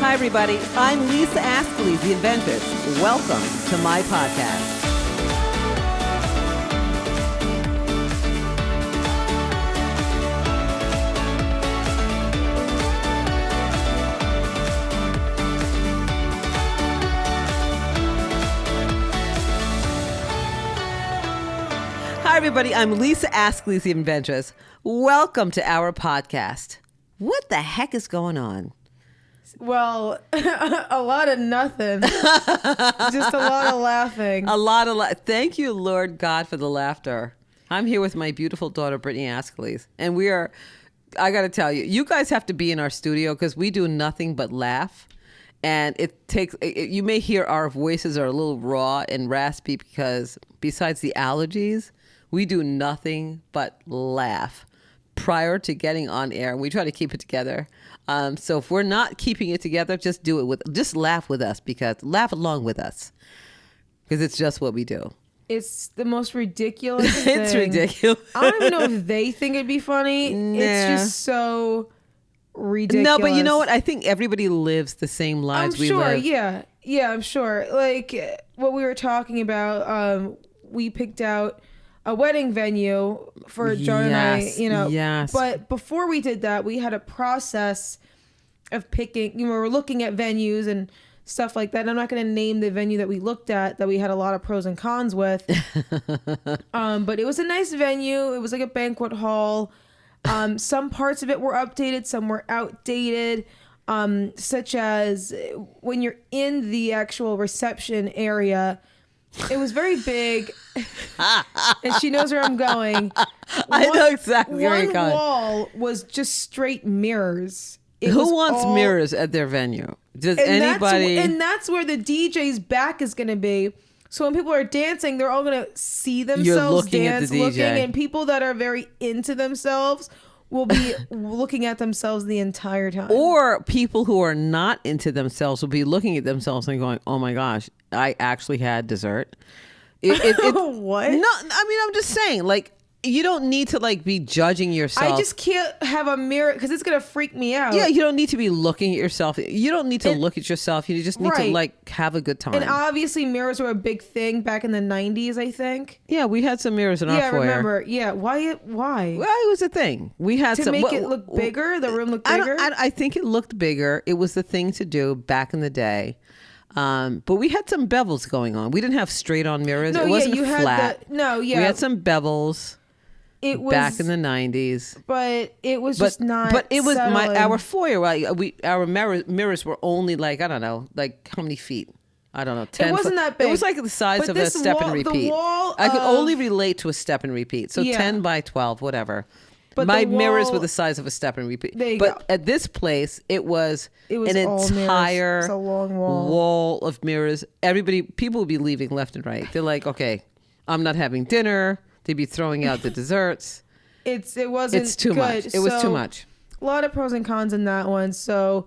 Hi, everybody. I'm Lisa Ascolese, the Inventor. Welcome to my podcast. Hi, everybody. I'm Lisa Ascolese, the Inventress. Welcome to our podcast. What the heck is going on? Well, a lot of nothing. Just a lot of laughing. Thank you, Lord God, for the laughter. I'm here with my beautiful daughter, Brittany Ascolese. And I got to tell you, you guys have to be in our studio because we do nothing but laugh. And you may hear our voices are a little raw and raspy because besides the allergies, we do nothing but laugh prior to getting on air. We try to keep it together. So if we're not keeping it together, just laugh with us laugh along with us because it's just what we do. It's the most ridiculous thing. It's ridiculous. I don't even know if they think it'd be funny. Nah. It's just so ridiculous. No, but you know what? I think everybody lives the same lives we live. Yeah, I'm sure. Like what we were talking about, we picked out a wedding venue for John and I, Yes. But before we did that, we had a process of picking, we were looking at venues and stuff like that. And I'm not going to name the venue that we looked at that we had a lot of pros and cons with. But it was a nice venue. It was like a banquet hall. Some parts of it were updated, some were outdated. Such as when you're in the actual reception area, it was very big, and she knows where I'm going. I know exactly where you're going. One wall was just straight mirrors. Who wants mirrors at their venue? Does anybody? And that's where the DJ's back is going to be. So when people are dancing, they're all going to see themselves dance, and people that are very into themselves will be looking at themselves the entire time. Or people who are not into themselves will be looking at themselves and going, "Oh my gosh, I actually had dessert." What? No, I mean, I'm just saying, like, you don't need to be judging yourself. I just can't have a mirror because it's gonna freak me out. Yeah, you don't need to be looking at yourself. You don't need to look at yourself. You just need to have a good time. And obviously, mirrors were a big thing back in the 90s, I think. Yeah, we had some mirrors in our foyer. Yeah, I remember. Yeah, why? Well, it was a thing. We had to make it look bigger. The room looked bigger. I think it looked bigger. It was the thing to do back in the day. But we had some bevels going on. We didn't have straight on mirrors. It wasn't flat. We had some bevels. It was back in the 90s, but it was just not. But it was settling. our foyer. Our mirrors were only I don't know, how many feet? I don't know. 10. It wasn't that big. It was like the size of a step and repeat. I could only relate to a step and repeat. So 10 by 12, whatever. But my mirrors were the size of a step and repeat. There you go. At this place, it was an all entire mirrors. It's a long wall of mirrors. People would be leaving left and right. They're like, okay, I'm not having dinner. They'd be throwing out the desserts. It's too much. It was too much. A lot of pros and cons in that one. So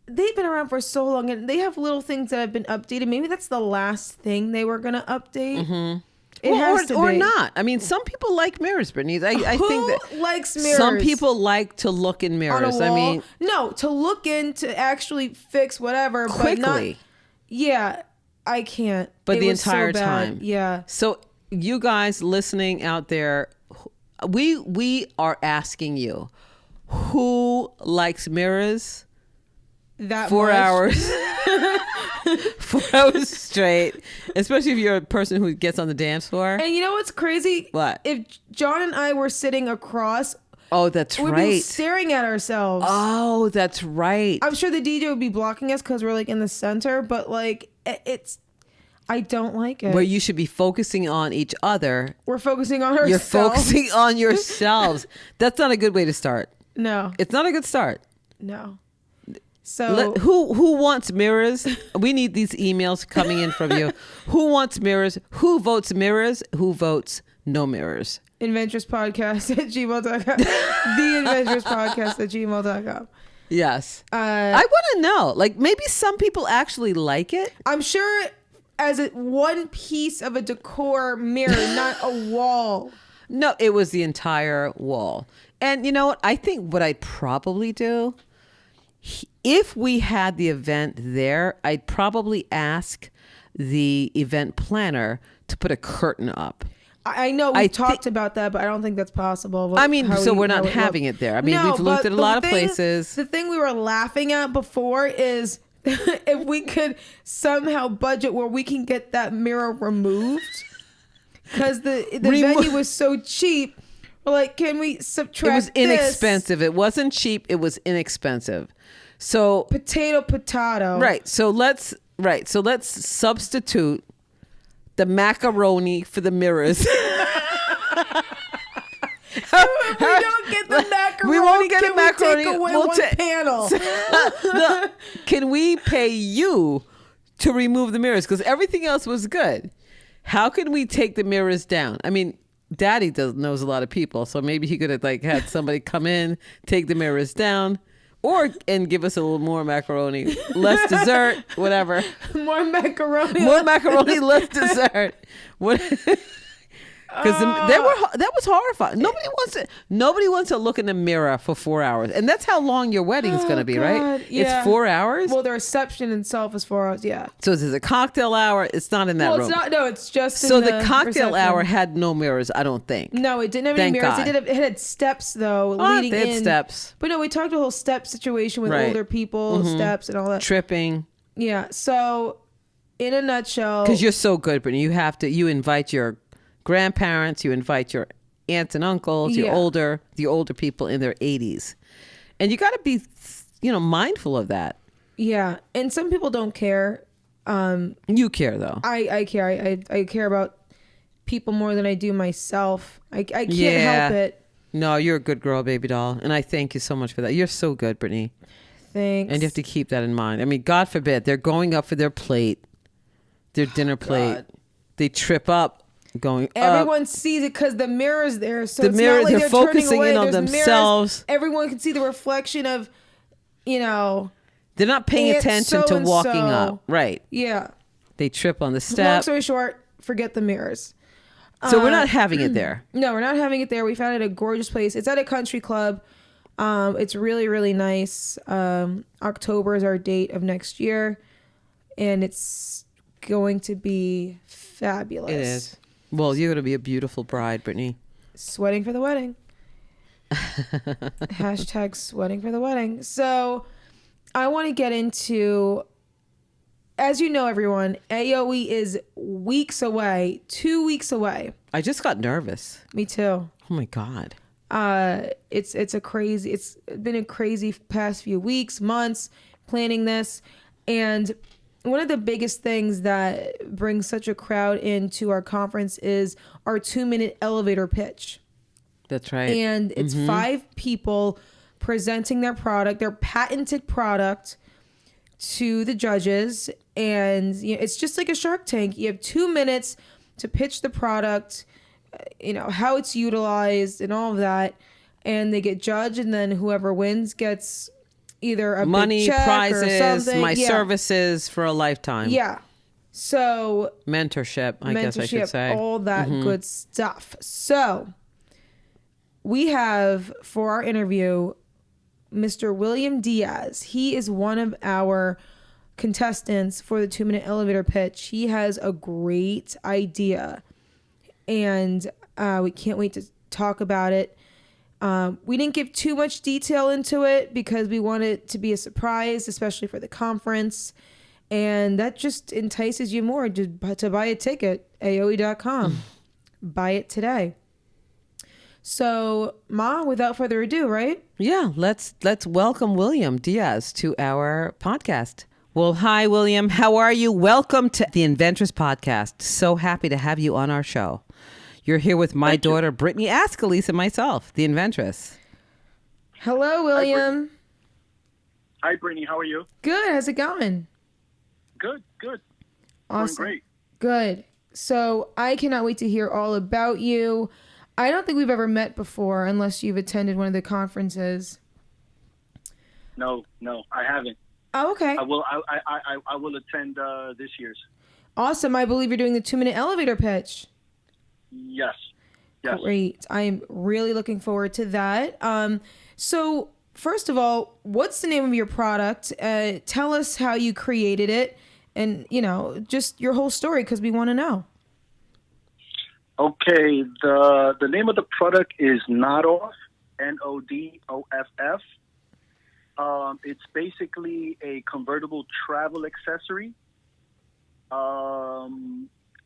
they've been around for so long, and they have little things that have been updated. Maybe that's the last thing they were going to update. Mm-hmm. It has to be. Or not. I mean, some people like mirrors, Brittany. I think that likes mirrors? Some people like to look in mirrors. On a wall? I mean, no, to look in to actually fix whatever, quickly. But not. Yeah, I can't. But the was entire so bad. time. Yeah. So you guys listening out there, we are asking you, who likes mirrors? That 4 much? hours. 4 hours straight, especially if you're a person who gets on the dance floor. And you know what's crazy? What? If John and I were sitting across, that's we'd right. be staring at ourselves. Oh, that's right. I'm sure the DJ would be blocking us because we're in the center, but it's. I don't like it. Where you should be focusing on each other. We're focusing on ourselves. You're focusing on yourselves. That's not a good way to start. No. It's not a good start. No. So who wants mirrors? We need these emails coming in from you. Who wants mirrors? Who votes mirrors? Who votes no mirrors? inventorspodcast@gmail.com. The inventorspodcast@gmail.com. Yes. I want to know. Maybe some people actually like it. I'm sure as one piece of a decor mirror, not a wall. No, it was the entire wall. And you know what? I think what I'd probably do, If we had the event there, I'd probably ask the event planner to put a curtain up. I know we talked about that, but I don't think that's possible. We're not having it there. I mean, we've looked at a lot of places. The thing we were laughing at before is if we could somehow budget where we can get that mirror removed, because the venue was so cheap. We're like, can we subtract? It was inexpensive. It wasn't cheap. It was inexpensive. So potato. Right. So let's substitute the macaroni for the mirrors. If we don't get the macaroni, we won't get a macaroni. Take away one panel. Can we pay you to remove the mirrors? Because everything else was good. How can we take the mirrors down? I mean, Daddy knows a lot of people, so maybe he could have had somebody come in, take the mirrors down. And give us a little more macaroni, less dessert, whatever. More macaroni, less dessert. What? Because that was horrifying. Nobody wants to look in the mirror for 4 hours, and that's how long your wedding's going to be, right? Yeah. It's 4 hours. Well, the reception itself is 4 hours. Yeah. So there's a cocktail hour. It's not in that room. It's not. No, it's just. So in the cocktail reception. Hour had no mirrors, I don't think. No, it didn't have any mirrors. It had steps though, leading they had in. Steps. But no, we talked a whole step situation with older people, steps and all that. Tripping. Yeah. So, in a nutshell, because you're so good, Brittany, you invite your grandparents, you invite your aunts and uncles, the older people in their 80s, and you got to be, mindful of that. Yeah, and some people don't care. You care though. I care. I care about people more than I do myself. I can't help it. No, you're a good girl, baby doll, and I thank you so much for that. You're so good, Brittany. Thanks. And you have to keep that in mind. I mean, God forbid they're going up for their dinner plate. They trip up. Everyone sees it because the mirror's there. So the mirrors, like they're focusing in on There's themselves. Mirrors. Everyone can see the reflection of, They're not paying attention to walking up. Right. Yeah. They trip on the step. Long story short, forget the mirrors. So we're not having it there. No, we're not having it there. We found it a gorgeous place. It's at a country club. It's really, really nice. October is our date of next year. And it's going to be fabulous. It is. Well, you're going to be a beautiful bride, Brittany. Sweating for the wedding. Hashtag sweating for the wedding. So I want to get into, as you know, everyone, AOWIE is weeks away, 2 weeks away. I just got nervous. Me too. Oh my God. It's been a crazy past few weeks, months planning this. And one of the biggest things that brings such a crowd into our conference is our 2-minute elevator pitch. That's right. And it's 5 people presenting their patented product to the judges. And it's just like a Shark Tank. You have 2 minutes to pitch the product, how it's utilized and all of that. And they get judged, and then whoever wins gets either a money, big check prizes, or something. my services for a lifetime. Yeah. So mentorship, I guess I should say. All that good stuff. So we have, for our interview, Mr. William Diaz. He is one of our contestants for the 2-minute elevator pitch. He has a great idea, and we can't wait to talk about it. We didn't give too much detail into it because we want it to be a surprise, especially for the conference. And that just entices you more to buy a ticket, AOWIE.com. Buy it today. So, Ma, without further ado, right? Yeah, let's welcome William Diaz to our podcast. Well, hi, William. How are you? Welcome to the Inventors podcast. So happy to have you on our show. You're here with my daughter, Brittany Ascolese, and myself, the Inventress. Hello, William. Hi, Brittany. How are you? Good. How's it going? Good. Awesome. Going great. Good. So I cannot wait to hear all about you. I don't think we've ever met before unless you've attended one of the conferences. No, I haven't. Oh, okay. I will attend this year's. Awesome. I believe you're doing the 2-minute elevator pitch. Yes. Great. I'm really looking forward to that. So first of all, what's the name of your product? Tell us how you created it, and just your whole story, because we want to know. Okay, the name of the product is Nodoff, Nodoff. It's basically a convertible travel accessory.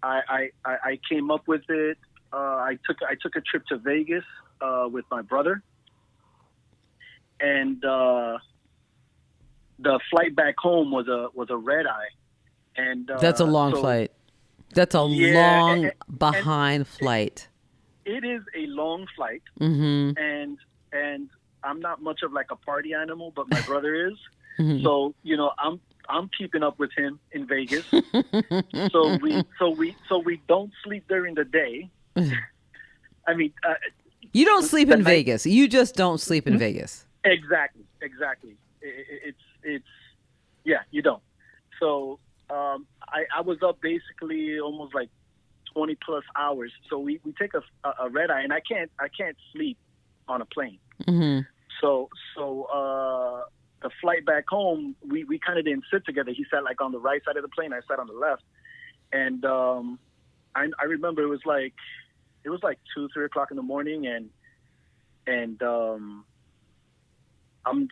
I came up with it. I took a trip to Vegas with my brother, and the flight back home was a red eye, and That's a long flight. That's a long behind flight. It is a long flight, Mm-hmm. and I'm not much of like a party animal, but my brother is. Mm-hmm. So I'm keeping up with him in Vegas. so we don't sleep during the day. I mean, You don't sleep in night- Vegas. You just don't sleep in Vegas. Exactly. It's yeah, you don't. So I was up basically almost like 20 plus hours. So we take a red eye, and I can't sleep on a plane. Mm-hmm. So the flight back home, we kind of didn't sit together. He sat like on the right side of the plane. I sat on the left, and I remember it was like 2-3 o'clock in the morning, and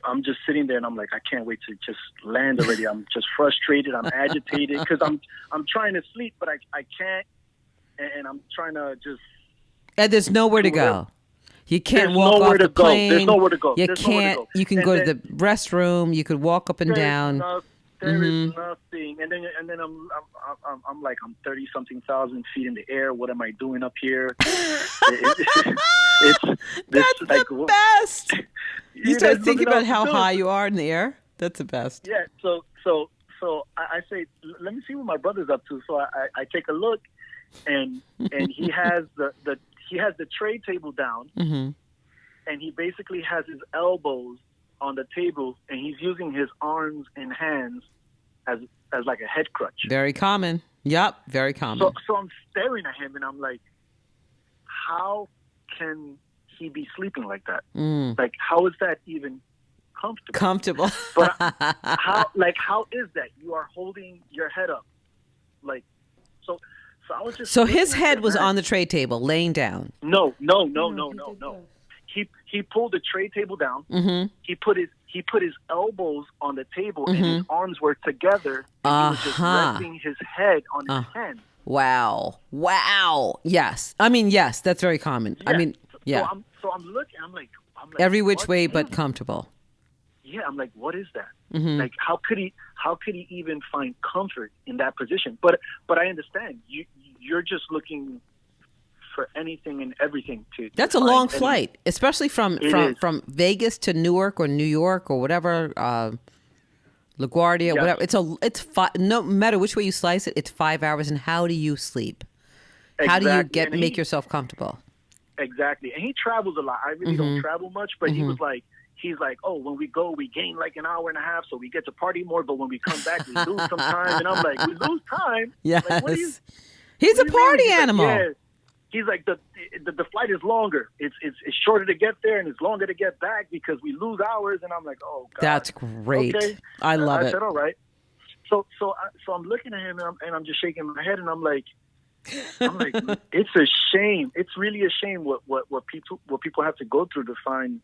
I'm just sitting there, and I'm like, I can't wait to just land already. I'm just frustrated. I'm agitated because I'm trying to sleep, but I can't, and I'm trying to just. And there's nowhere to go. You can't There's walk nowhere off to the go. plane. There's nowhere to go. You There's nowhere to can't. go. You can And go to then- the restroom. You could walk up and down. There is Mhm. nothing, and then I'm like, I'm 30-something thousand feet in the air. What am I doing up here? It's That's like, the best. You start there's thinking nothing about else how to do. high you are in the air. That's the best. Yeah. So I say, let me see what my brother's up to. So I take a look, and he has the tray table down, Mm-hmm. and he basically has his elbows on the table, and he's using his arms and hands as like a head crutch. Very common. Yep. Very common. So I'm staring at him, and I'm like, how can he be sleeping like that? Mm. Like, how is that even comfortable? Comfortable. But how is that? You are holding your head up, like, so I was just. So his looking at head him, was man. on the tray table, laying down. No. He did He pulled the tray table down. Mm-hmm. He put his elbows on the table, and his arms were together. And he was just Uh-huh. resting his head on his hand. Wow. Yes. I mean, yes, that's very common. I mean, yeah. So I'm looking. I'm like Every which what way is but that? comfortable. Yeah, I'm like, what is that? Mm-hmm. Like, how could he even find comfort in that position? But I understand you're just looking for anything and everything to. That's to a find long any- flight, especially from It is. Vegas to Newark or New York or whatever, LaGuardia, Yes. whatever. It's no matter which way you slice it, it's 5 hours. And how do you sleep? How do you Exactly. And make yourself comfortable? Exactly, and he travels a lot. I really don't travel much, but he's like, oh, when we go, we gain like an hour and a half, so we get to party more. But when we come back, we lose some time. And I'm like, we lose time? Yes. Like, what do you- He's a what do you mean? party He's like, animal. yeah. He's like, the flight is longer. It's shorter to get there, and it's longer to get back because we lose hours. And I'm like, oh God, That's great. Okay. I love I it. said, all right. So I'm looking at him, and I'm just shaking my head, and I'm like, it's a shame. It's really a shame what people have to go through to find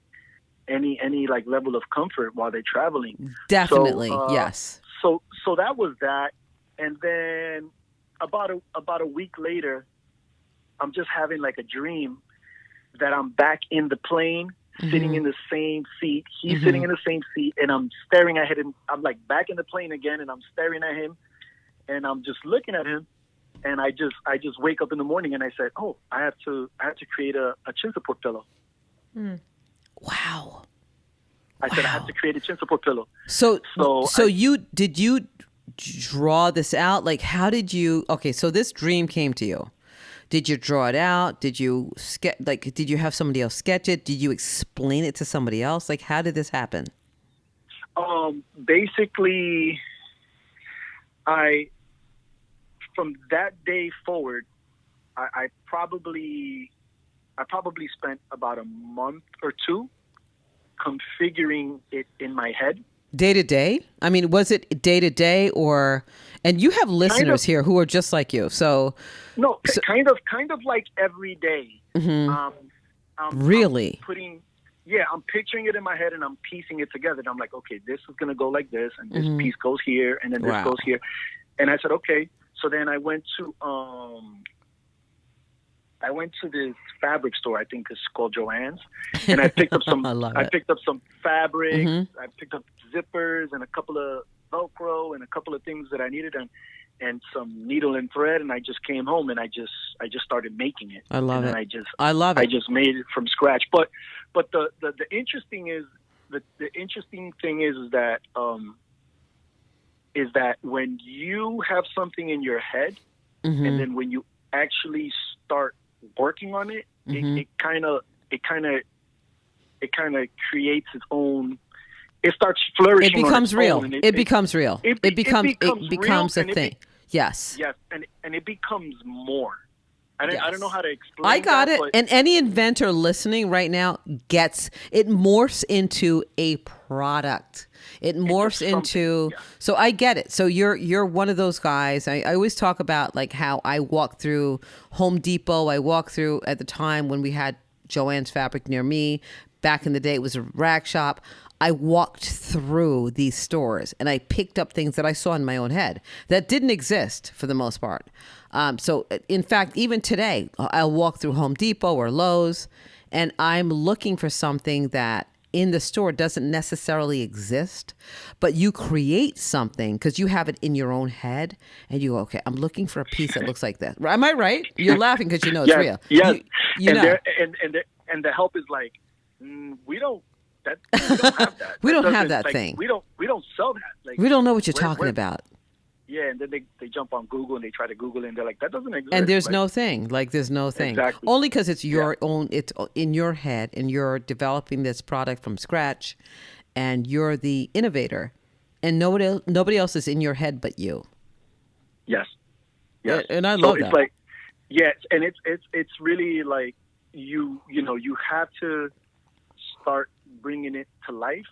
any like level of comfort while they're traveling. Definitely, So, yes. So that was that, and then about a week later, I'm just having like a dream that I'm back in the plane, sitting in the same seat. He's sitting in the same seat, and I'm staring at him. I'm like back in the plane again, and I'm staring at him, and I'm just looking at him. And I just wake up in the morning, and I said, oh, I have to create a chin support pillow. Wow. I said I have to create a chin support pillow. So So did you draw this out? Like, how did you? Okay, so this dream came to you. Did you draw it out? Did you did you have somebody else sketch it? Did you explain it to somebody else? Like, how did this happen? Basically, from that day forward, I probably spent about a month or two configuring it in my head. Day to day? I mean, was it day to day or? And you have listeners here who are just like you. So no, kind of like every day. Really? I'm picturing it in my head and I'm piecing it together. And I'm like, okay, this is going to go like this, and this piece goes here, and then this goes here. And I said, okay. So then I went to this fabric store. I think it's called Joann's, and I picked up some. I picked up some fabrics. I picked up zippers and a couple of Velcro and a couple of things that I needed, and some needle and thread. And I just came home and I just started making it. I love it. I love it. I just made it from scratch. But the interesting is the interesting thing is that when you have something in your head, and then when you actually start working on it, it kind of creates its own. It starts flourishing. It becomes real. It becomes real. It becomes a thing. Yes. Yes, and it becomes more. I don't know how to explain. I got that, it. And any inventor listening right now gets it. Morphs into a product. It morphs into. Yeah. So I get it. So you're one of those guys. I always talk about like how I walked through Home Depot. I walked through at the time when we had Joann's Fabric near me. Back in the day, it was a rag shop. I walked through these stores and I picked up things that I saw in my own head that didn't exist for the most part. So in fact, even today, I'll walk through Home Depot or Lowe's and I'm looking for something that in the store doesn't necessarily exist, but you create something because you have it in your own head and you go, okay, I'm looking for a piece that looks like this. Am I right? You're laughing because you know it's real. Yes. You know. And the help is like, we don't have that. We don't have that thing. We don't sell that. Like, we don't know what you're talking about. Yeah, and then they jump on Google and they try to Google it and they're like, that doesn't exist. And there's no thing. Like there's no thing. Exactly. Only because it's your own, it's in your head and you're developing this product from scratch and you're the innovator and nobody else is in your head but you. Yes. And I love that. It's like, yes, and it's really like you have to start bringing it to life,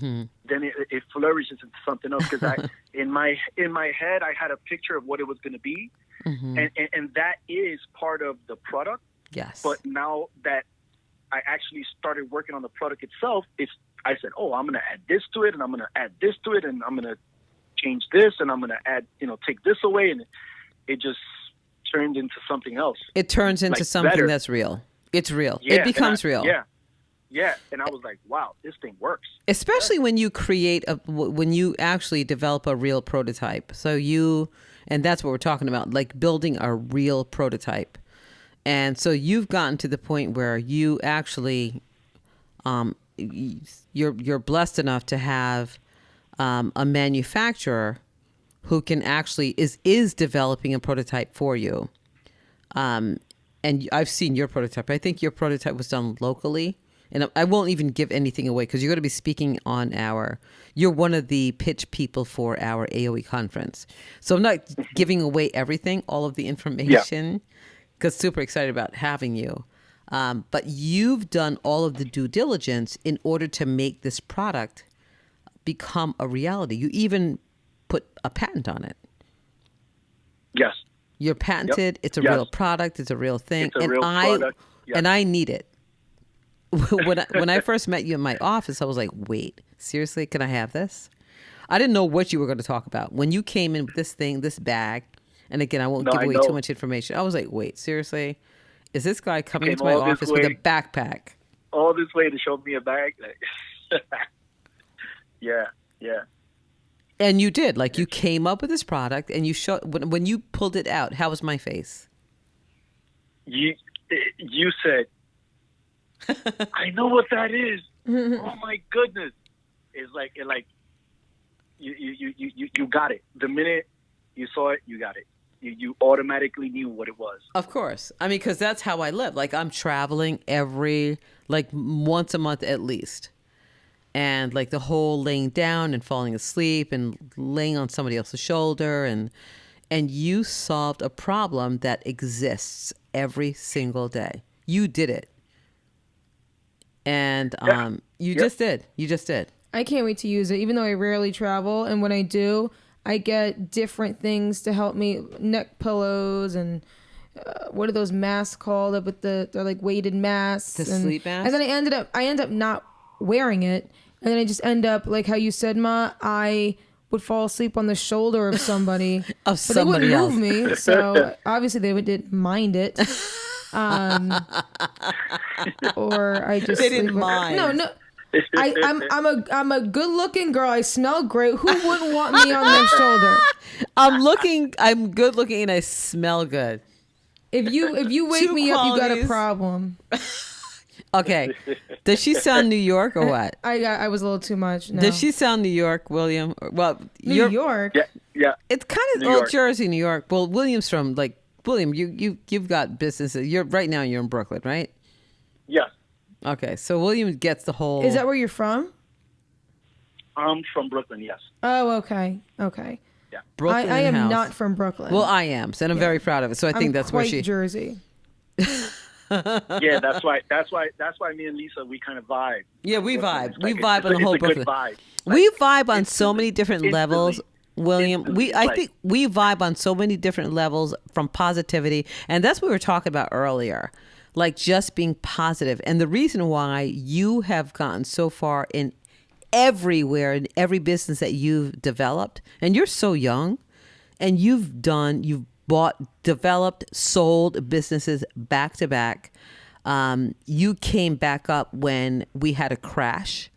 then it flourishes into something else. Because in my head, I had a picture of what it was going to be, and that is part of the product. Yes. But now that I actually started working on the product itself, I said, oh, I'm going to add this to it, and I'm going to add this to it, and I'm going to change this, and I'm going to add, take this away, and it just turned into something else. It turns into like something better. That's real. It's real. Yeah, it becomes real. Yeah, and I was like, wow, this thing works. Especially when you when you actually develop a real prototype. And that's what we're talking about, like building a real prototype. And so you've gotten to the point where you actually, you're blessed enough to have a manufacturer who can actually is developing a prototype for you. And I've seen your prototype. I think your prototype was done locally. And I won't even give anything away because you're going to be speaking on you're one of the pitch people for our AOWIE conference. So I'm not giving away everything, all of the information, because super excited about having you. But you've done all of the due diligence in order to make this product become a reality. You even put a patent on it. Yes. You're patented. It's a real product. It's a real thing. It's a real product. Yes. And I need it. When I first met you in my office, I was like, wait, seriously, can I have this? I didn't know what you were going to talk about. When you came in with this bag, and again, I won't give away too much information. I was like, wait, seriously? Is this guy coming into my office with a backpack? All this way to show me a bag? Yeah. And you did. Like, you came up with this product, and you showed, when you pulled it out, how was my face? You said, I know what that is. Oh my goodness! You got it. The minute you saw it, you got it. You automatically knew what it was. Of course. I mean, because that's how I live. Like, I'm traveling once a month at least. And like the whole laying down and falling asleep and laying on somebody else's shoulder and you solved a problem that exists every single day. You did it. And you Yep. just did. You just did. I can't wait to use it, even though I rarely travel. And when I do, I get different things to help me, neck pillows and what are those masks called? With they're like weighted masks. The sleep mask? And then I end up not wearing it. And then I just end up, like how you said, Ma, I would fall asleep on the shoulder of somebody. Of somebody they else. wouldn't move me. So obviously they didn't mind it. Or I just They didn't sleep with- mind. No. I'm a good looking girl. I smell great. Who wouldn't want me on their shoulder? I'm good looking and I smell good. If you wake Two me up, you got a qualities. problem. Okay. Does she sound New York or what? I was a little too much. No. Does she sound New York, William? Well, New York? Yeah. It's kind of New old York. Jersey, New York. Well, William's from William. You've got businesses. You're in Brooklyn, right? Yes. Okay, so William gets the whole. Is that where you're from? I'm from Brooklyn. Yes. Oh, okay. Yeah. Brooklyn I am house. not from Brooklyn. Well, I am, and I'm very proud of it. So I think I'm that's where quite she. Jersey. Yeah. That's why me and Lisa, we kind of vibe. Yeah, we vibe. It's We like- vibe it's on the a- whole it's a good Brooklyn. vibe. We vibe on so many different instantly. levels, William. Instantly. I Like- think we vibe on so many different levels from positivity, and that's what we were talking about earlier, like just being positive. And the reason why you have gotten so far in everywhere, in every business that you've developed, and you're so young, and you've bought, developed, sold businesses back to back. You came back up when we had a crash,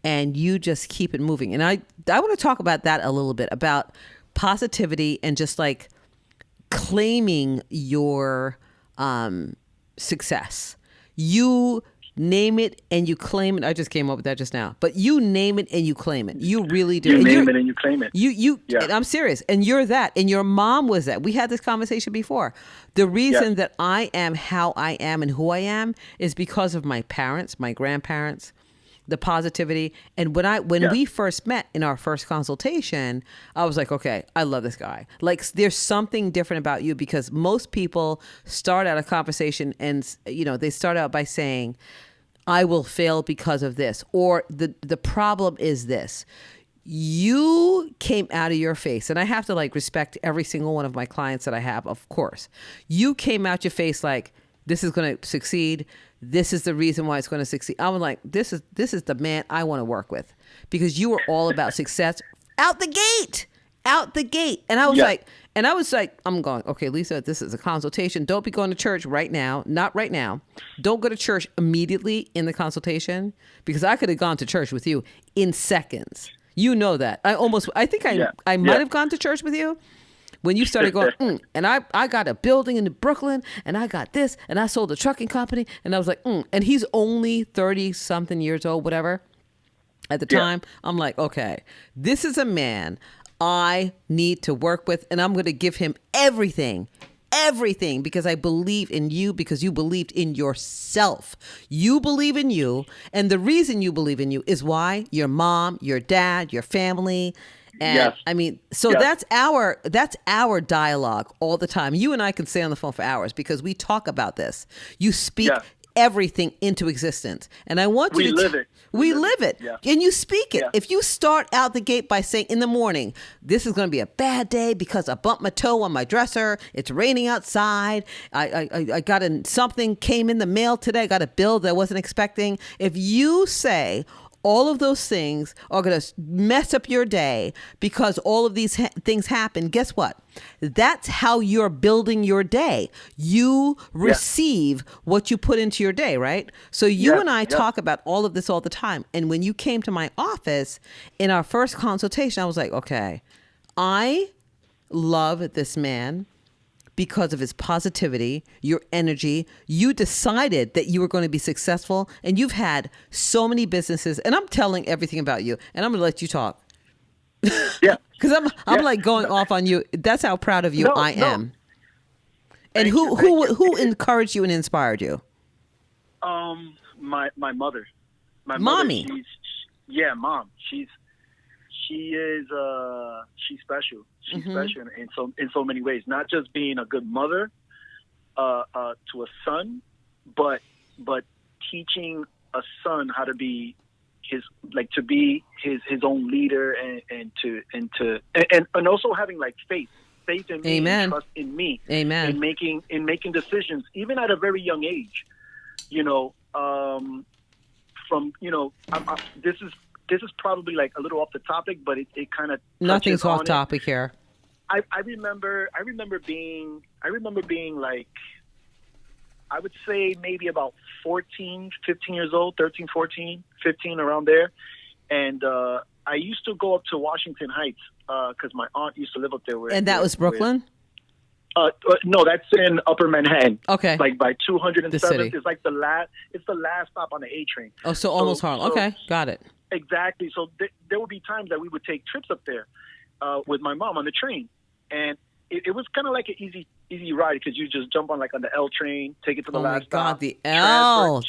and you just keep it moving. And I want to talk about that a little bit, about positivity and just like claiming your success. You name it and you claim it. I just came up with that just now, but you name it and you claim it. You really do. You And name you're- it and you claim it. You, Yeah. and I'm serious. And you're that. And your mom was that. We had this conversation before. The reason Yeah. that I am how I am and who I am is because of my parents, my grandparents, the positivity. And when Yeah. we first met in our first consultation, I was like, okay, I love this guy. Like, there's something different about you, because most people start out a conversation and, they start out by saying, I will fail because of this, or the problem is this. You came out of your face, and I have to respect every single one of my clients that I have, of course. You came out your face like, this is going to succeed. This is the reason why it's going to succeed. I was like, this is the man I want to work with, because you were all about success out the gate. And I was like, I'm going, okay, Lisa, this is a consultation. Don't be going to church right now. Not right now. Don't go to church immediately in the consultation, because I could have gone to church with you in seconds. You know that. I think I might have gone to church with you when you started going, and I got a building in Brooklyn, and I got this, and I sold a trucking company. And I was like, and he's only 30 something years old, whatever. At the time, I'm like, okay, this is a man I need to work with, and I'm going to give him everything, because I believe in you, because you believed in yourself. You believe in you, and the reason you believe in you is why your mom, your dad, your family, and that's our dialogue all the time. You and I can stay on the phone for hours because we talk about this. You speak everything into existence, and I want you to live it. We live it. Yeah. And you speak it. Yeah. If you start out the gate by saying in the morning, this is going to be a bad day because I bumped my toe on my dresser. It's raining outside. I got something came in the mail today. I got a bill that I wasn't expecting. If you say all of those things are going to mess up your day because all of these things happen, guess what? That's how you're building your day. You receive what you put into your day, right? So you and I talk about all of this all the time. And when you came to my office in our first consultation, I was like, okay, I love this man because of his positivity, your energy. You decided that you were going to be successful, and you've had so many businesses, and I'm telling everything about you, and I'm going to let you talk. Yeah. Because I'm like going off on you. That's how proud of you I am. And who encouraged you and inspired you? My mother. My Mommy. Mother, mom. She's special. She's special in so many ways. Not just being a good mother to a son, but teaching a son how to be to be his own leader and also having like faith in me, Amen. and trust in me, Amen. in making decisions, even at a very young age. This is probably like a little off the topic, but it kind of Nothing's off topic here. I remember being like, I would say maybe about 14, 15 years old, 13, 14, 15, around there. And I used to go up to Washington Heights because my aunt used to live up there. And that was Brooklyn? No, that's in Upper Manhattan. Okay. Like by 207th. The city. It's like it's the last stop on the A train. Oh, so almost Harlem. Okay, got it. Exactly. So there would be times that we would take trips up there with my mom on the train. And it was kind of like an easy ride because you just jump on the L train, take it to the last stop. Oh my God, the L.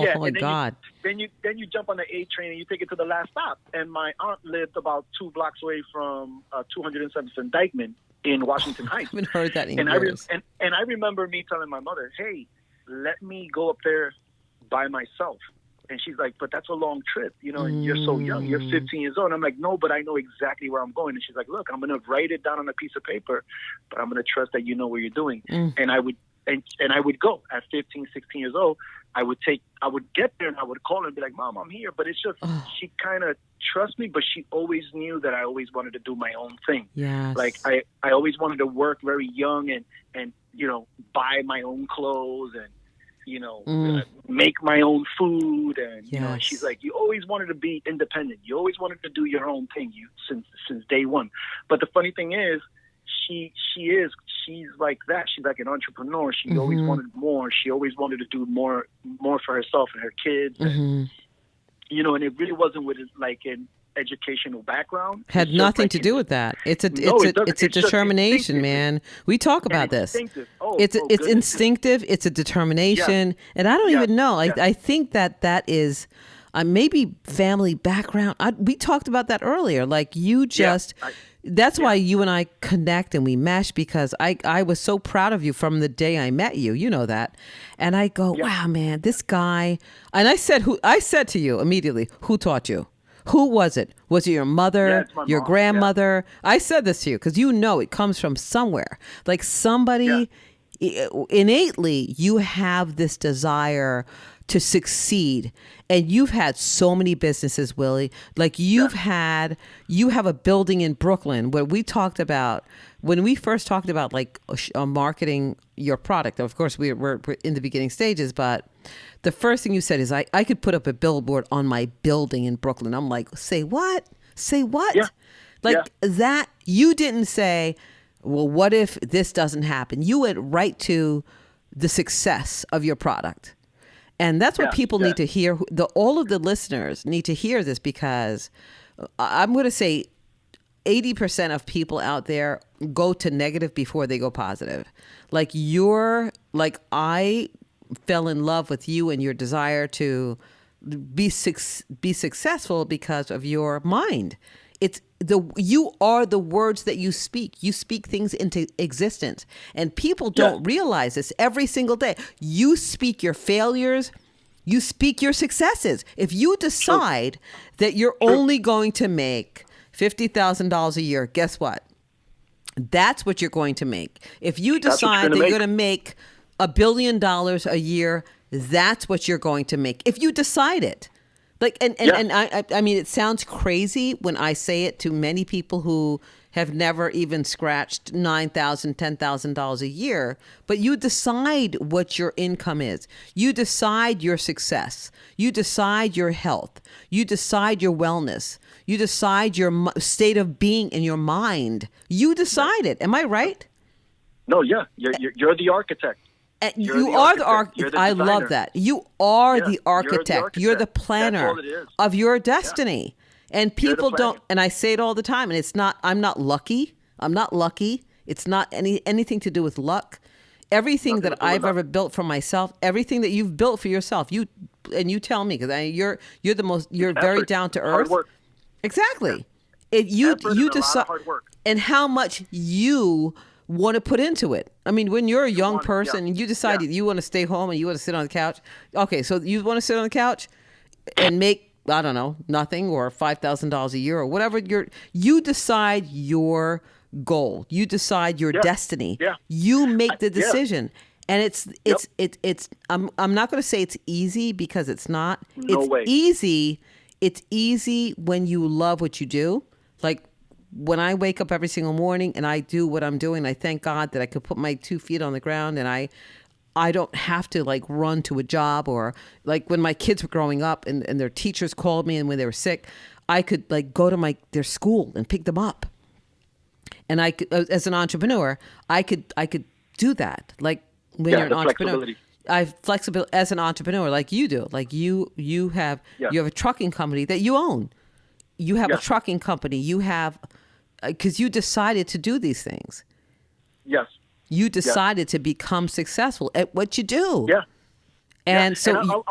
Yeah, oh my God. Then you jump on the A train and you take it to the last stop. And my aunt lived about 2 blocks away from 207th and Dykeman in Washington Heights. I haven't heard that in and years. I remember me telling my mother, "Hey, let me go up there by myself." And she's like, "But that's a long trip, and you're so young. You're 15 years old." And I'm like, "No, but I know exactly where I'm going." And she's like, "Look, I'm going to write it down on a piece of paper, but I'm going to trust that you know what you're doing." And I would go at 15, 16 years old. I would get there and I would call her and be like, "Mom, I'm here." But it's just, she kind of trusts me, but she always knew that I always wanted to do my own thing. Yes. Like I always wanted to work very young and buy my own clothes and, make my own food. And, she's like, "You always wanted to be independent. You always wanted to do your own thing since day one." But the funny thing is, she's like that. She's like an entrepreneur. She always wanted more. She always wanted to do more for herself and her kids. And, and it really wasn't with like an educational background. Had nothing to do with that. It's a determination, man. We talk about this. It's instinctive. It's a determination, and I don't even know. I think that is maybe family background. We talked about that earlier. Like you just. That's why you and I connect and we mesh, because I was so proud of you from the day I met you. You know that. And I go, wow, man, this guy. And I said to you immediately, who taught you? Who was it? Was it your mother, your mom, grandmother? I said this to you because it comes from somewhere. Like somebody innately, you have this desire to succeed. And you've had so many businesses, Willie. Like you have a building in Brooklyn where we talked about, when we first talked about like marketing your product. Of course, we're in the beginning stages, but the first thing you said is I could put up a billboard on my building in Brooklyn. I'm like, say what? Say what? Yeah. That you didn't say, well, what if this doesn't happen? You went right to the success of your product. And that's what people need to hear. All of the listeners need to hear this, because I'm going to say 80% of people out there go to negative before they go positive. I fell in love with you and your desire to be successful because of your mind. You are the words that you speak. You speak things into existence, and people don't realize this every single day. You speak your failures. You speak your successes. If you decide that you're only going to make $50,000 a year, guess what? That's what you're going to make. If you decide that you're going to make $1 billion a year, that's what you're going to make. If you decide it. I mean, it sounds crazy when I say it to many people who have never even scratched $9,000, $10,000 a year, but you decide what your income is. You decide your success. You decide your health. You decide your wellness. You decide your state of being in your mind. You decide it. Am I right? No, yeah. You're the architect. You are the architect. I love that. You are the architect. You're the planner of your destiny. And people don't, and I say it all the time, and I'm not lucky. I'm not lucky. It's not anything to do with luck. Everything that I've ever built for myself, everything that you've built for yourself, you tell me, because you're very down to earth. Hard work. Exactly. If you decide, and how much you want to put into it. I mean, when you're a young person and you decide you want to stay home and you want to sit on the couch. Okay, so you want to sit on the couch? and make, I don't know, nothing or $5,000 a year or whatever you decide your goal. You decide your destiny. Yeah. You make the Yeah. decision. And it's I'm not going to say it's easy because it's not. No It's way. easy. It's easy when you love what you do. Like when I wake up every single morning and I do what I'm doing, I thank God that I could put my 2 feet on the ground and I don't have to like run to a job, or like when my kids were growing up and their teachers called me and when they were sick, I could like go to their school and pick them up. And I could, as an entrepreneur, I could do that. Like when you're an the entrepreneur, flexibility. I have flexibility as an entrepreneur, like you do. Like you have a trucking company that you own. You have a trucking company. You have, because you decided to do these things. Yes. You decided to become successful at what you do. Yeah. And so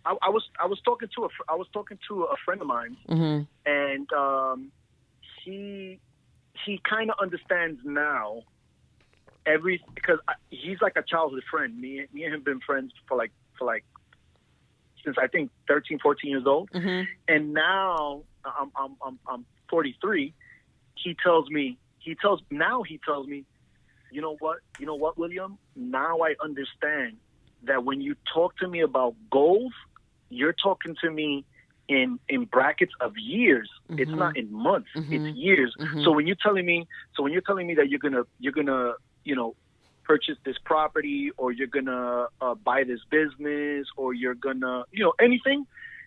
I was talking to a friend of mine, and he kind of understands now because he's like a childhood friend. Me and him have been friends for like since I think 13, 14 years old. And now I'm 43. He tells me, you know what, William? Now I understand that when you talk to me about goals, you're talking to me in brackets of years. It's not in months. It's years. So when you're telling me that you're gonna purchase this property, or you're gonna buy this business, or you're gonna anything,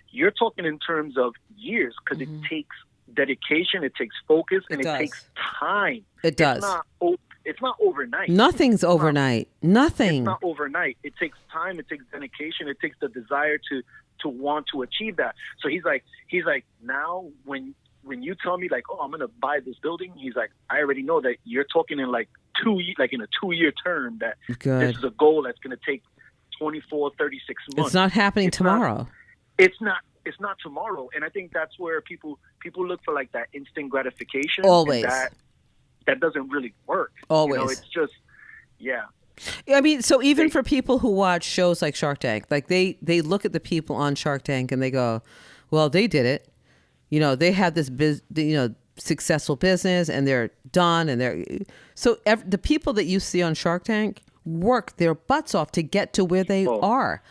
you're talking in terms of years, because it takes dedication, it takes focus, and it takes time. It does. It's not overnight. Nothing's overnight. Nothing. It's not overnight. It takes time. It takes dedication. It takes the desire to want to achieve that. So he's like, now when you tell me like, oh, I'm gonna buy this building, he's like, I already know that you're talking in like in a 2-year term, that this is a goal that's gonna take 24, 36 months. It's not happening tomorrow. It's not tomorrow. And I think that's where people look for like that instant gratification. Always. That doesn't really work. Always. It's just, I mean, so even for people who watch shows like Shark Tank, like they look at the people on Shark Tank and they go, well, they did it. They have this successful business and they're done. And so the people that you see on Shark Tank work their butts off to get to where they are,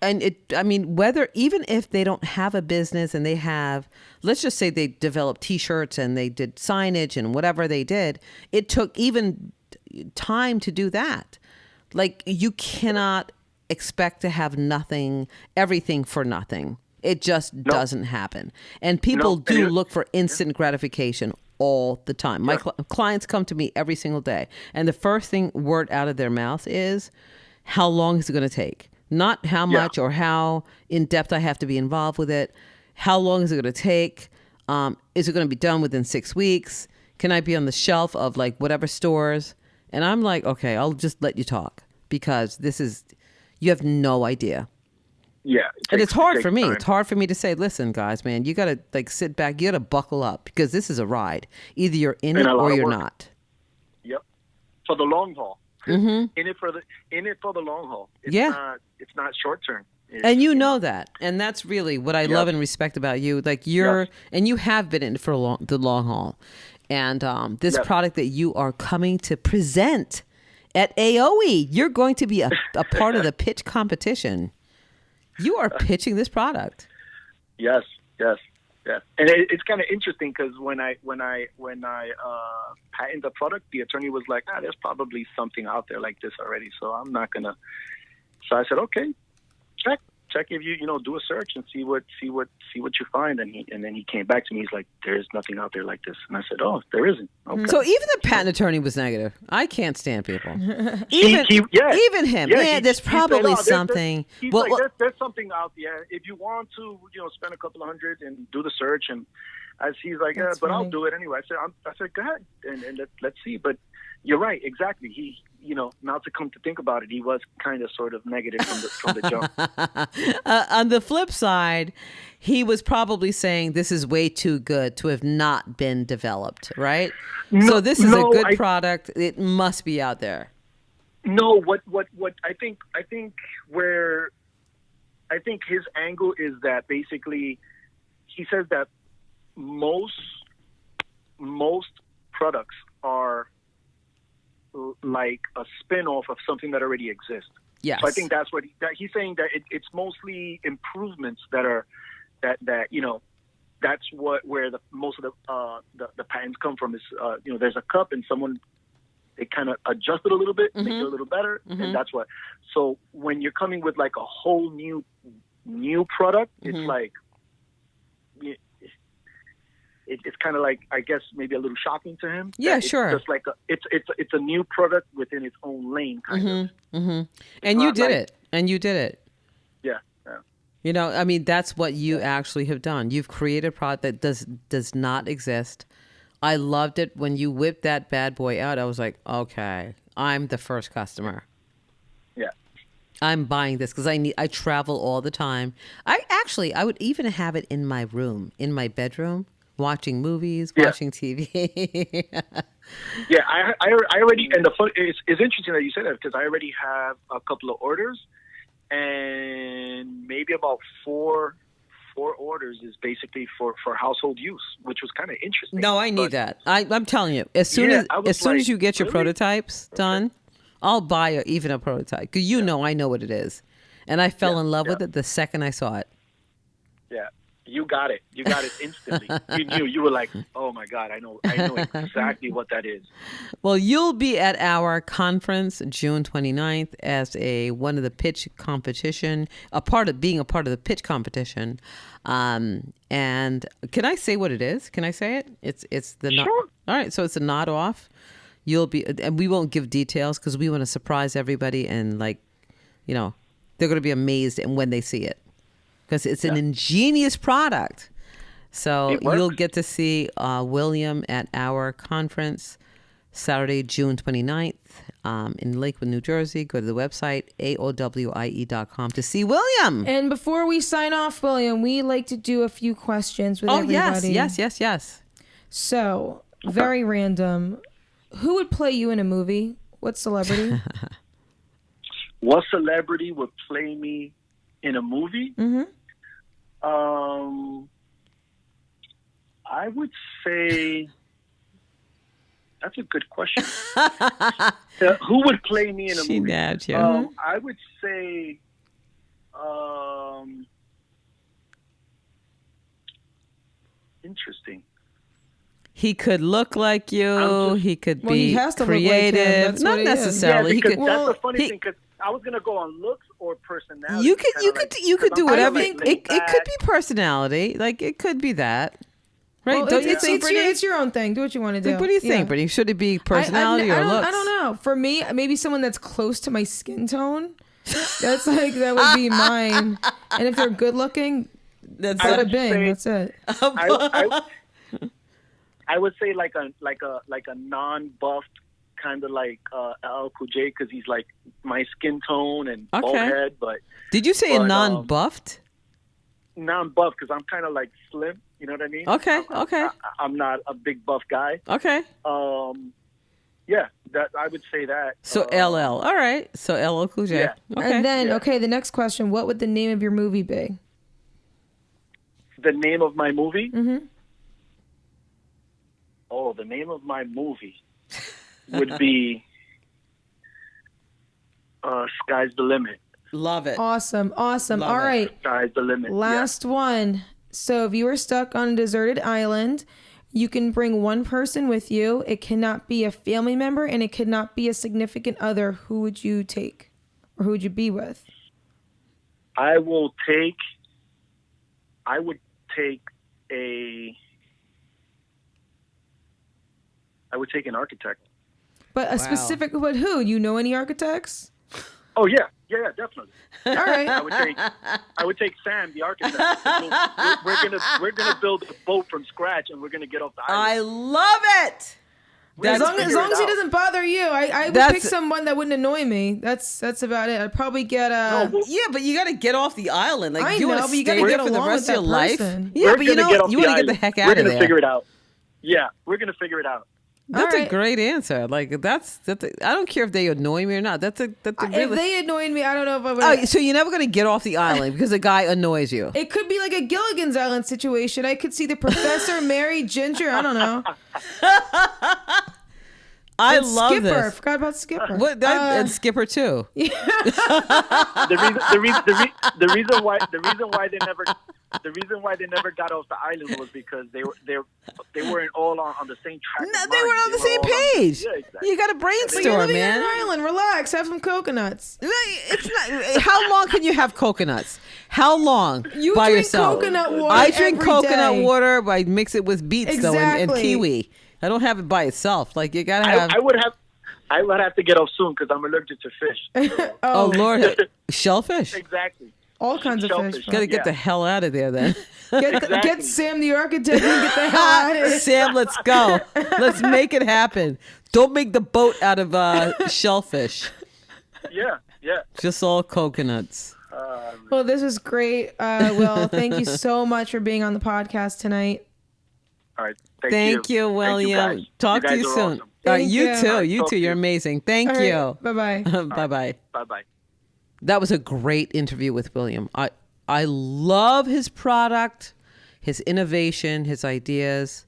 And even if they don't have a business and they have, let's just say they developed T-shirts and they did signage and whatever they did, it took even time to do that. Like you cannot expect to have everything for nothing. It just doesn't happen. And people do look for instant gratification all the time. My clients come to me every single day, and the first word out of their mouth is, how long is it going to take? Not how much or how in depth I have to be involved with it. How long is it going to take? Is it going to be done within 6 weeks? Can I be on the shelf of like whatever stores? And I'm like, okay, I'll just let you talk, because you have no idea. Yeah. And it's hard for me. It's hard for me to say, listen, guys, man, you got to like sit back. You got to buckle up, because this is a ride. Either you're in it or you're not. Yep. For the long haul. In it for the long haul. It's not short term. And you know that, and that's really what I love and respect about you. Like and you have been in it for the long haul, and this product that you are coming to present at AOWIE, you're going to be a part of the pitch competition. You are pitching this product. Yes. And it's kind of interesting, because when I patented the product, the attorney was like, there's probably something out there like this already, so I'm not gonna. So I said, okay, check if you do a search and see what you find. And then he came back to me. He's like, there's nothing out there like this. And I said, oh, there isn't. Okay. So even the patent attorney was negative. I can't stand people. Even him. Yeah, there's probably something. He's like, there's something out there. If you want to, spend a couple of $100 and do the search. And he's like, but I'll do it anyway. I said, go ahead and let's see. But you're right, exactly. He, now to come to think about it, he was kind of sort of negative from the jump. On the flip side, he was probably saying this is way too good to have not been developed, right? So this is a good product. It must be out there. No, what I think where I think his angle is that basically he says that most products are like a spin-off of something that already exists. Yes. So I think that's what he's saying, that it's mostly improvements that are that that's where most of the patents come from. Is there's a cup and they kind of adjust it a little bit, make it a little better, and that's what. So when you're coming with like a whole new product, it's like it's kind of like, I guess, maybe a little shocking to him. Yeah, it's sure. Just like it's a new product within its own lane, kind of. And you did it. And you did it. Yeah. I mean, that's what you actually have done. You've created a product that does not exist. I loved it when you whipped that bad boy out. I was like, okay, I'm the first customer. Yeah. I'm buying this because I travel all the time. I would even have it in my room, in my bedroom, watching movies, watching TV. Yeah, I already, and it's interesting that you said that, because I already have a couple of orders, and maybe about four orders is basically for household use, which was kind of interesting. No, I need that. I'm telling you, as soon as you get your prototypes done, I'll buy even a prototype, because I know what it is, and I fell in love with it the second I saw it. Yeah. You got it. You got it instantly. You knew. You were like, "Oh my God, I know exactly what that is." Well, you'll be at our conference June 29th as one of the pitch competition, being a part of the pitch competition. And can I say what it is? Can I say it? It's the sure. All right, so it's a nod off. You'll be, and we won't give details because we want to surprise everybody, and they're going to be amazed when they see it. Because it's an ingenious product. So you'll get to see William at our conference Saturday, June 29th in Lakewood, New Jersey. Go to the website, AOWIE.com, to see William. And before we sign off, William, we like to do a few questions with everybody. Yes. So, very random. Who would play you in a movie? What celebrity? What celebrity would play me in a movie? Mm-hmm. I would say that's a good question. Who would play me in a movie? Nabbed you. I would say, interesting. He could look like you. He could be he has to creative. Look like him. That's Not what he necessarily. Is. Yeah, because that's the funny thing. Because I was gonna go on looks or personality. You could do whatever. It could be personality. Like, it could be that. Right? Well, Don't you think, Brittany? It's your own thing. Do what you want to do. Like, what do you think, Brittany? Should it be personality or looks? I don't know. For me, maybe someone that's close to my skin tone. That would be mine. And if they're good looking, bada bing. That's it. I would say like a non-buffed kind of like LL Cool J, because he's like my skin tone and bald head. But did you say a non-buffed? Non-buff, because I'm kind of like slim. You know what I mean? Okay. I'm not a big buff guy. Okay. Yeah, that I would say that. So LL. All right. So LL Cool J. Yeah. Okay. And then the next question: what would the name of your movie be? The name of my movie? Mm-hmm. Oh, the name of my movie would be Sky's the Limit. Love it. Awesome. All right. Sky's the limit. Last one. So if you were stuck on a deserted island, you can bring one person with you. It cannot be a family member, and it could not be a significant other. Who would you take, or who would you be with? I would take an architect. But specific, but who? You know any architects? Oh yeah, definitely. All right. I would take Sam, the architect. We're gonna build a boat from scratch, and we're gonna get off the island. I love it. As long as he doesn't bother you, I would pick someone that wouldn't annoy me. That's about it. I'd probably get yeah, but you got to get off the island. Like, you want to you stay gotta there get for the along rest with of your that life. person. Yeah, but you want to get the heck out of there. We're gonna figure it out. Yeah, we're gonna figure it out. That's All a right. great answer. Like that's I don't care if they annoy me or not. That's a If really. they annoyed me, I don't know if I would. Oh, so you're never gonna get off the island because a guy annoys you. It could be like a Gilligan's Island situation. I could see the professor, Mary, Ginger. I don't know. I And love Skipper. this. Forgot about Skipper. What that, and Skipper too. The reason why they never got off the island was because they weren't all on the same track. No, of they mind. were on the same page. Yeah, exactly. You got to But you're brainstorm, living man. on an island. Relax. Have some coconuts. It's not. How long can you have coconuts? How long You by drink yourself? coconut water I drink every coconut day. water. I mix it with beets though and Exactly. kiwi. I don't have it by itself. Like you gotta have. I would have to get off soon because I'm allergic to fish. Oh Lord, shellfish. Exactly. All kinds of Shellfish. fish. Gotta get Yeah. the hell out of there then. Get Sam the architect and get the hell out of here. Sam, let's go. Let's make it happen. Don't make the boat out of shellfish. Yeah. Just all coconuts. Well, this was great. Will, thank you so much for being on the podcast tonight. All right. Thank you, William. guys. Talk You to guys you are soon. awesome. Thank You you. too. You Talk too. to You're you. amazing. Thank you. Bye-bye. Bye-bye. Bye-bye. That was a great interview with William. I love his product, his innovation, his ideas.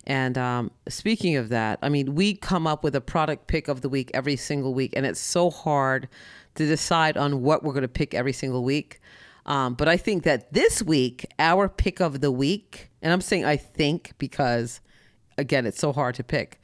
And speaking of that, I mean, we come up with a product pick of the week every single week, and it's so hard to decide on what we're going to pick every single week. But I think that this week, our pick of the week, and I'm saying I think because, again, it's so hard to pick,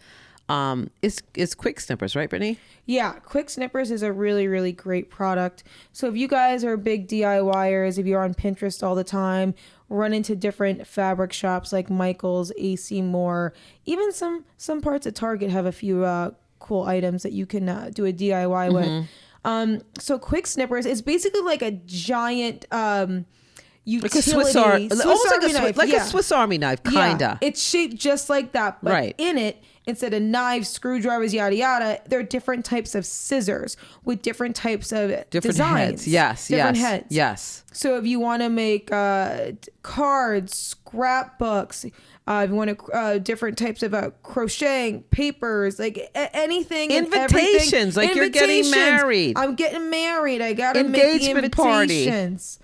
is Quick Snippers, right, Brittany? Yeah, Quick Snippers is a really, really great product. So if you guys are big DIYers, if you're on Pinterest all the time, run into different fabric shops like Michael's, AC Moore, even some parts of Target have a few cool items that you can do a DIY with. So Quick Snippers is basically like a giant utility, Like a Swiss Army knife. like Yeah. a Swiss Army knife, kinda. Yeah, it's shaped just like that, but Right. in it, instead of knives, screwdrivers, yada yada, there are different types of scissors with different types of Different designs. heads. Yes. Different yes. heads. Yes. So if you want to make cards, scrapbooks, if you want to different types of crocheting, papers, like anything, and Invitations, everything. like you're getting married. I'm getting married. I gotta make the Engagement party. invitations.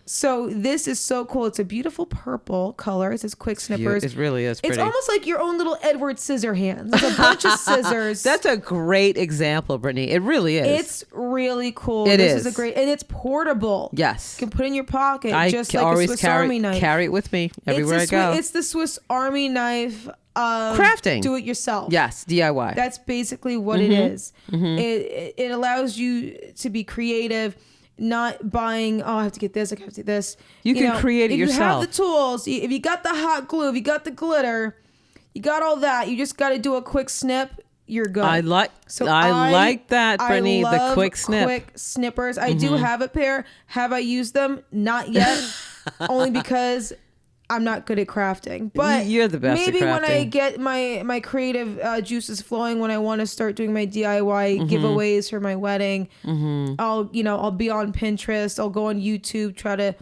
So this is so cool. It's a beautiful purple color. It says Quick Snippers. It really is pretty. It's almost like your own little Edward Scissorhands. It's a bunch of scissors. That's a great example, Brittany. It really is. It's really cool. It This is. is a great, and it's portable. Yes. You can put it in your pocket, I just like a always Swiss Army knife. carry it with me everywhere I it's go. It's the Swiss Army knife. Crafting. Do it yourself. Yes, DIY. That's basically what it is. It allows you to be creative. Not buying, I have to get this, I have to get this. You can create it if yourself. You have the tools, if you got the hot glue, if you got the glitter, you got all that. You just got to do a quick snip. You're good. I like that, Brittany. I The love quick snip. Quick snippers. I do have a pair. Have I used them? Not yet. Only because I'm not good at crafting. But You're the best at maybe when I crafting. get my creative juices flowing, when I want to start doing my DIY giveaways for my wedding, I'll be on Pinterest. I'll go on YouTube, try to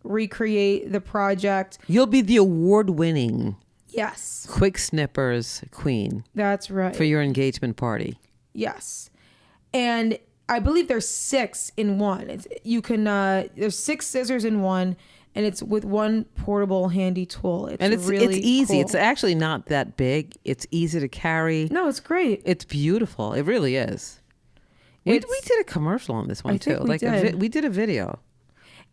recreate the project. You'll be the award-winning Yes, Quick Snippers queen that's right. for your engagement party. Yes, and I believe there's 6 in one. There's 6 scissors in one, and it's with one portable handy tool. It's really easy. cool. It's actually not that big. It's easy to carry. No, it's great. It's beautiful. It really is. We did a commercial on this one I think too. we did. We did a video.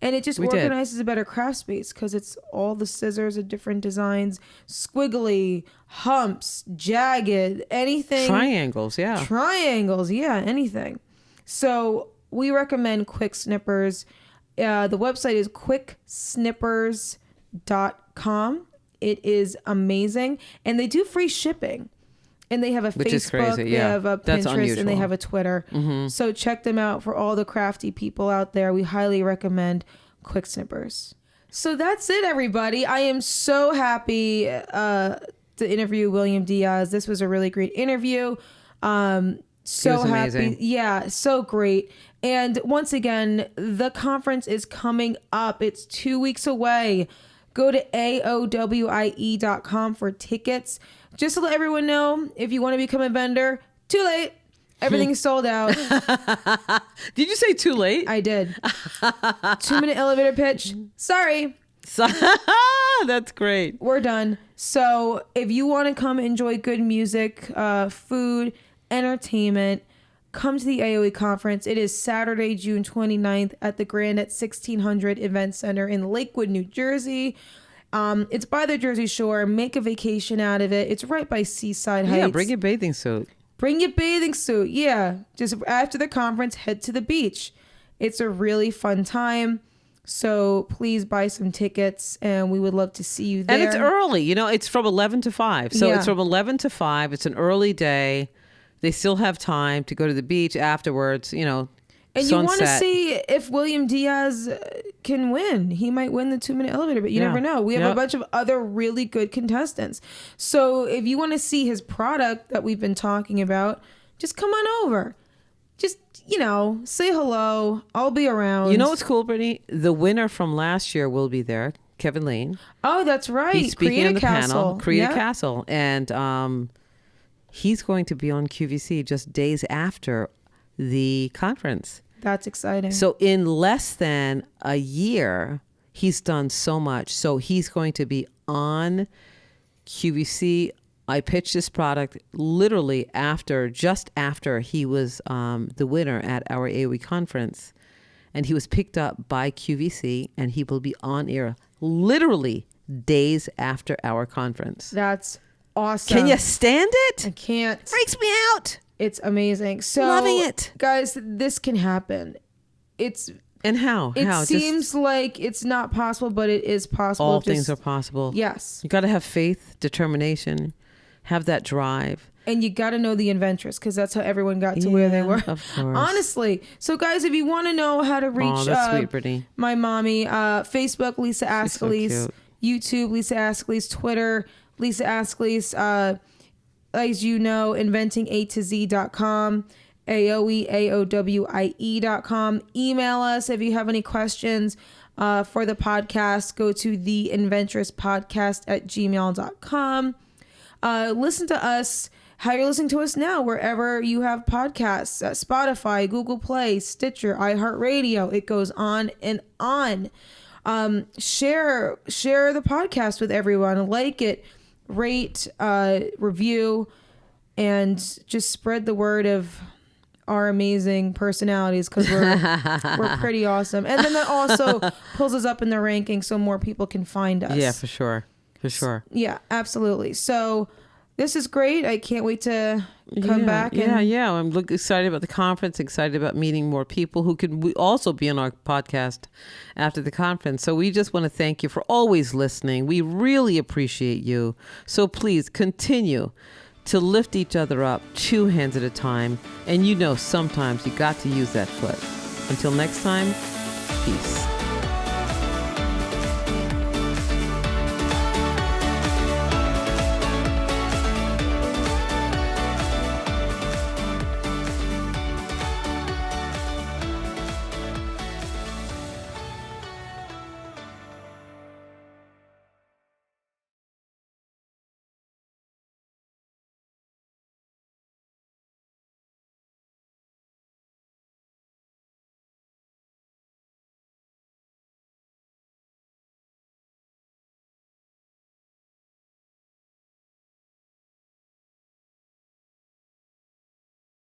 And it just We did. organizes a better craft space because it's all the scissors of different designs, squiggly, humps, jagged, anything. Triangles, yeah. Triangles, yeah, anything. So we recommend Quick Snippers. The website is quicksnippers.com. It is amazing. And they do free shipping. And they have a Which Facebook, is crazy, they yeah. have a That's Pinterest, and they unusual. have a Twitter. So check them out for all the crafty people out there. We highly recommend Quick Snippers. So that's it, everybody. I am so happy to interview William Diaz. This was a really great interview. So was happy. amazing. Yeah, so great. And once again, the conference is coming up. It's 2 weeks away. Go to AOWIE.com for tickets. Just to let everyone know, if you want to become a vendor, too late. Everything's sold out. Did you say too late? I did. 2-minute elevator pitch. Sorry. That's great. We're done. So if you want to come enjoy good music, food, entertainment, come to the AOWIE Conference. It is Saturday, June 29th at the Grand at 1600 Event Center in Lakewood, New Jersey. It's by the Jersey Shore. Make a vacation out of it. It's right by Seaside Heights. Yeah, bring your bathing suit. Bring your bathing suit. Yeah. Just after the conference, head to the beach. It's a really fun time. So please buy some tickets and we would love to see you there. And it's early. You know, it's from 11 to 5. So it's from 11 to 5. It's an early day. They still have time to go to the beach afterwards, you know. And sunset. you want to see if William Diaz can win. He might win the 2-minute elevator, but you never know. We have a bunch of other really good contestants. So if you want to see his product that we've been talking about, just come on over. Just, you know, say hello. I'll be around. You know what's cool, Brittany? The winner from last year will be there, Kevin Lane. Oh, that's right. He's speaking on the panel, Create Yeah. a Castle. And he's going to be on QVC just days after the conference. That's exciting. So in less than a year, he's done so much. So he's going to be on QVC. I pitched this product literally just after he was the winner at our AOWIE conference. And he was picked up by QVC and he will be on air literally days after our conference. That's awesome. Can you stand it? I can't. Freaks me out. It's amazing. So, Loving it. Guys, this can happen. And how? It seems like it's not possible, but it is possible. All things are possible. Yes. You got to have faith, determination, have that drive. And you got to know the inventress because that's how everyone got to where they were. Of course. Honestly. So, guys, if you want to know how to reach that's sweet, Brittany. my mommy, Facebook, Lisa Ascolese, so YouTube, Lisa Ascolese, Twitter, Lisa Ascolese, as you know, inventing-a-to-z.com, AOWIE, AOWIE.com. Email us if you have any questions for the podcast. Go to theinventorouspodcast@gmail.com. Listen to us how you're listening to us now, wherever you have podcasts, Spotify, Google Play, Stitcher, iHeartRadio. It goes on and on. Share the podcast with everyone. Like it, rate, review, and just spread the word of our amazing personalities because we're pretty awesome. And then that also pulls us up in the rankings so more people can find us. Yeah, for sure. For sure. Yeah, absolutely. So this is great. I can't wait to come back. I'm excited about the conference, excited about meeting more people who could also be on our podcast after the conference. So we just want to thank you for always listening. We really appreciate you. So please continue to lift each other up 2 hands at a time. And you know, sometimes you got to use that foot. Until next time, peace.